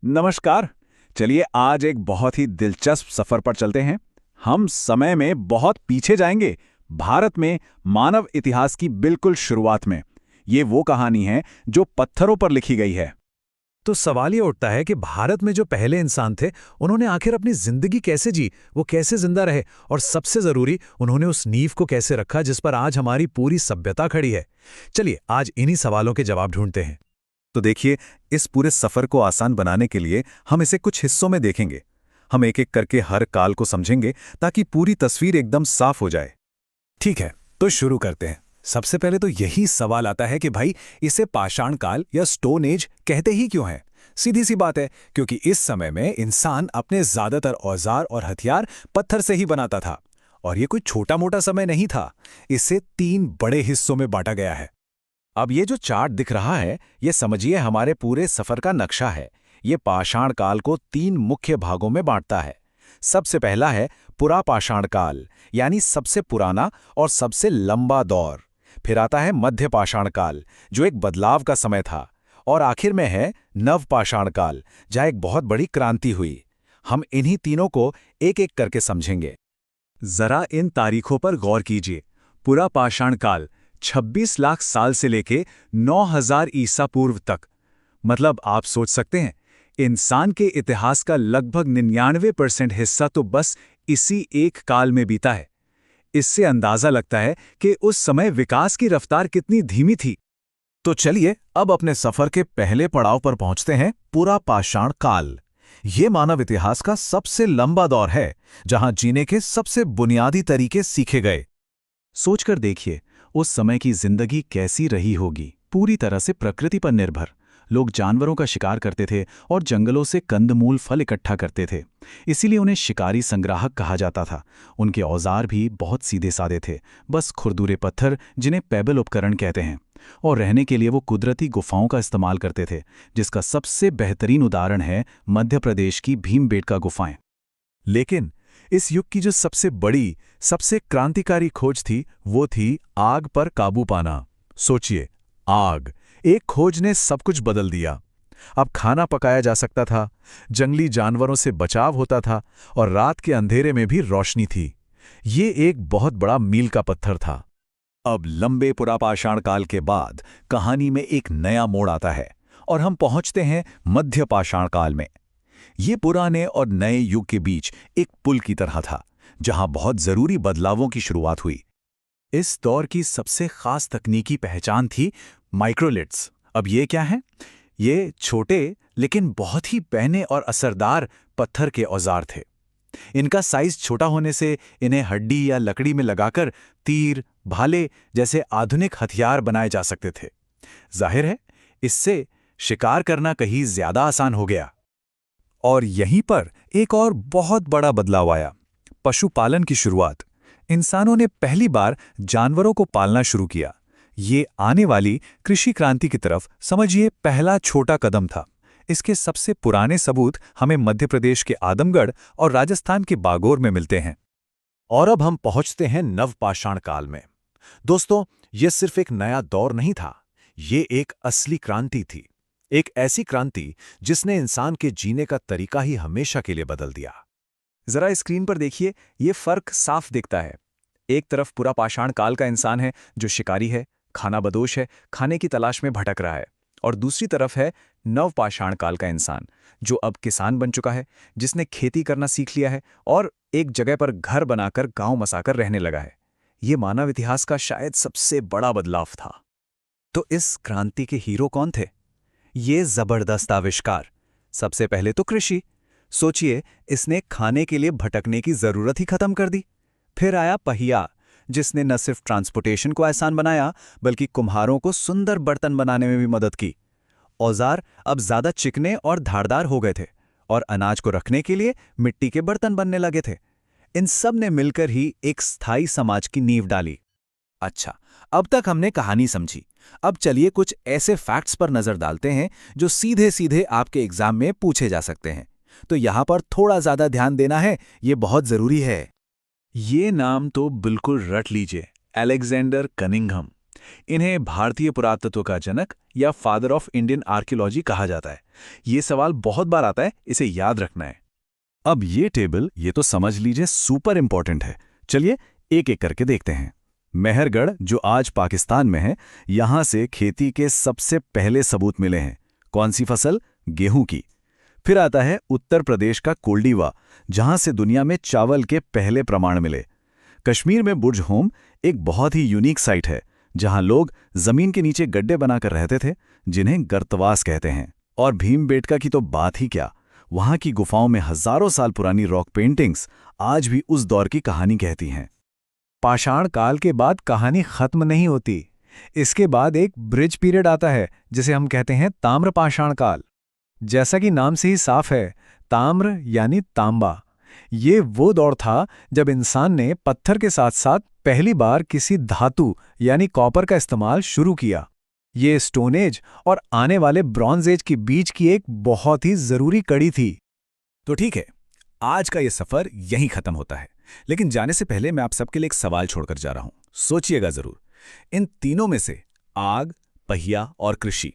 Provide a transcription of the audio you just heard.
नमस्कार। चलिए आज एक बहुत ही दिलचस्प सफर पर चलते हैं। हम समय में बहुत पीछे जाएंगे, भारत में मानव इतिहास की बिल्कुल शुरुआत में। ये वो कहानी है जो पत्थरों पर लिखी गई है। तो सवाल ये उठता है कि भारत में जो पहले इंसान थे, उन्होंने आखिर अपनी जिंदगी कैसे जी, वो कैसे जिंदा रहे, और सबसे जरूरी, उन्होंने उस नींव को कैसे रखा जिस पर आज हमारी पूरी सभ्यता खड़ी है। चलिए आज इन्हीं सवालों के जवाब ढूंढते हैं। तो देखिए, इस पूरे सफर को आसान बनाने के लिए हम इसे कुछ हिस्सों में देखेंगे। हम एक एक करके हर काल को समझेंगे ताकि पूरी तस्वीर एकदम साफ हो जाए। ठीक है, तो शुरू करते हैं। सबसे पहले तो यही सवाल आता है कि भाई, इसे पाषाण काल या स्टोन एज कहते ही क्यों हैं? सीधी सी बात है, क्योंकि इस समय में इंसान अपने ज्यादातर औजार और हथियार पत्थर से ही बनाता था। और ये कोई छोटा मोटा समय नहीं था। इसे 3 बड़े हिस्सों में बांटा गया है। अब ये जो चार्ट दिख रहा है, ये समझिए हमारे पूरे सफर का नक्शा है। ये पाषाण काल को 3 मुख्य भागों में बांटता है। सबसे पहला है पुरापाषाण काल, यानी सबसे पुराना और सबसे लंबा दौर। फिर आता है मध्य पाषाण काल, जो एक बदलाव का समय था। और आखिर में है नवपाषाण काल, जहां एक बहुत बड़ी क्रांति हुई। हम इन्हीं तीनों को एक एक करके समझेंगे। जरा इन तारीखों पर गौर कीजिए। पुरापाषाण काल 26 लाख साल से लेके 9000 ईसा पूर्व तक। मतलब आप सोच सकते हैं, इंसान के इतिहास का लगभग 99% हिस्सा तो बस इसी एक काल में बीता है। इससे अंदाजा लगता है कि उस समय विकास की रफ्तार कितनी धीमी थी। तो चलिए अब अपने सफर के पहले पड़ाव पर पहुंचते हैं, पुरापाषाण काल। ये मानव इतिहास का सबसे लंबा दौर है, जहां जीने के सबसे बुनियादी तरीके सीखे गए। सोचकर देखिए, उस समय की जिंदगी कैसी रही होगी। पूरी तरह से प्रकृति पर निर्भर। लोग जानवरों का शिकार करते थे और जंगलों से कंदमूल फल इकट्ठा करते थे। इसीलिए उन्हें शिकारी संग्राहक कहा जाता था। उनके औजार भी बहुत सीधे साधे थे, बस खुरदुरे पत्थर, जिन्हें पेबल उपकरण कहते हैं। और रहने के लिए वो कुदरती गुफाओं का इस्तेमाल करते थे, जिसका सबसे बेहतरीन उदाहरण है मध्य प्रदेश की भीमबेटका गुफाएं। लेकिन इस युग की जो सबसे बड़ी, सबसे क्रांतिकारी खोज थी, वो थी आग पर काबू पाना। सोचिए, आग, एक खोज ने सब कुछ बदल दिया। अब खाना पकाया जा सकता था, जंगली जानवरों से बचाव होता था, और रात के अंधेरे में भी रोशनी थी। ये एक बहुत बड़ा मील का पत्थर था। अब लंबे पुरापाषाण काल के बाद कहानी में एक नया मोड़ आता है और हम पहुंचते हैं मध्य पाषाण काल में। ये पुराने और नए युग के बीच एक पुल की तरह था, जहां बहुत जरूरी बदलावों की शुरुआत हुई। इस दौर की सबसे खास तकनीकी पहचान थी माइक्रोलिथ्स। अब ये क्या है? ये छोटे लेकिन बहुत ही पहने और असरदार पत्थर के औजार थे। इनका साइज छोटा होने से इन्हें हड्डी या लकड़ी में लगाकर तीर, भाले जैसे आधुनिक हथियार बनाए जा सकते थे। जाहिर है, इससे शिकार करना कहीं ज्यादा आसान हो गया। और यहीं पर एक और बहुत बड़ा बदलाव आया, पशुपालन की शुरुआत। इंसानों ने पहली बार जानवरों को पालना शुरू किया। ये आने वाली कृषि क्रांति की तरफ समझिए पहला छोटा कदम था। इसके सबसे पुराने सबूत हमें मध्य प्रदेश के आदमगढ़ और राजस्थान के बागोर में मिलते हैं। और अब हम पहुंचते हैं नवपाषाण काल में। दोस्तों, यह सिर्फ एक नया दौर नहीं था, ये एक असली क्रांति थी। एक ऐसी क्रांति जिसने इंसान के जीने का तरीका ही हमेशा के लिए बदल दिया। जरा स्क्रीन पर देखिए, ये फर्क साफ दिखता है। एक तरफ पूरा पाषाण काल का इंसान है जो शिकारी है, खाना बदोश है, खाने की तलाश में भटक रहा है। और दूसरी तरफ है नवपाषाण काल का इंसान, जो अब किसान बन चुका है, जिसने खेती करना सीख लिया है और एक जगह पर घर बनाकर गांव बसाकर रहने लगा है। ये मानव इतिहास का शायद सबसे बड़ा बदलाव था। तो इस क्रांति के हीरो कौन थे? ये जबरदस्त आविष्कार। सबसे पहले तो कृषि। सोचिए, इसने खाने के लिए भटकने की जरूरत ही खत्म कर दी। फिर आया पहिया, जिसने न सिर्फ ट्रांसपोर्टेशन को आसान बनाया, बल्कि कुम्हारों को सुंदर बर्तन बनाने में भी मदद की। औजार अब ज्यादा चिकने और धारदार हो गए थे, और अनाज को रखने के लिए मिट्टी के बर्तन बनने लगे थे। इन सब ने मिलकर ही एक स्थायी समाज की नींव डाली। अच्छा, अब तक हमने कहानी समझी। अब चलिए कुछ ऐसे फैक्ट्स पर नजर डालते हैं जो सीधे सीधे आपके एग्जाम में पूछे जा सकते हैं। तो यहां पर थोड़ा ज्यादा ध्यान देना है, ये बहुत जरूरी है। ये नाम तो बिल्कुल रट लीजिए, अलेक्जेंडर कनिंघम। इन्हें भारतीय पुरातत्व का जनक या फादर ऑफ इंडियन आर्कियोलॉजी कहा जाता है। ये सवाल बहुत बार आता है, इसे याद रखना है। अब ये टेबल, ये तो समझ लीजिए सुपर इंपॉर्टेंट है। चलिए एक एक करके देखते हैं। मेहरगढ़, जो आज पाकिस्तान में है, यहां से खेती के सबसे पहले सबूत मिले हैं। कौन सी फसल? गेहूं की। फिर आता है उत्तर प्रदेश का कोल्डीवा, जहां से दुनिया में चावल के पहले प्रमाण मिले। कश्मीर में बुर्ज होम एक बहुत ही यूनिक साइट है, जहां लोग जमीन के नीचे गड्ढे बनाकर रहते थे, जिन्हें गर्तवास कहते हैं। और भीमबेटका की तो बात ही क्या, वहां की गुफाओं में हजारों साल पुरानी रॉक पेंटिंग्स आज भी उस दौर की कहानी कहती हैं। पाषाण काल के बाद कहानी खत्म नहीं होती। इसके बाद एक ब्रिज पीरियड आता है, जिसे हम कहते हैं ताम्र पाषाण काल। जैसा कि नाम से ही साफ है, ताम्र यानी तांबा। ये वो दौर था जब इंसान ने पत्थर के साथ साथ पहली बार किसी धातु यानी कॉपर का इस्तेमाल शुरू किया। ये स्टोन एज और आने वाले ब्रॉन्ज एज के बीच की एक बहुत ही जरूरी कड़ी थी। तो ठीक है, आज का ये सफर यहीं खत्म होता है। लेकिन जाने से पहले मैं आप सबके लिए एक सवाल छोड़कर जा रहा हूं। सोचिएगा जरूर, इन तीनों में से आग, पहिया और कृषि,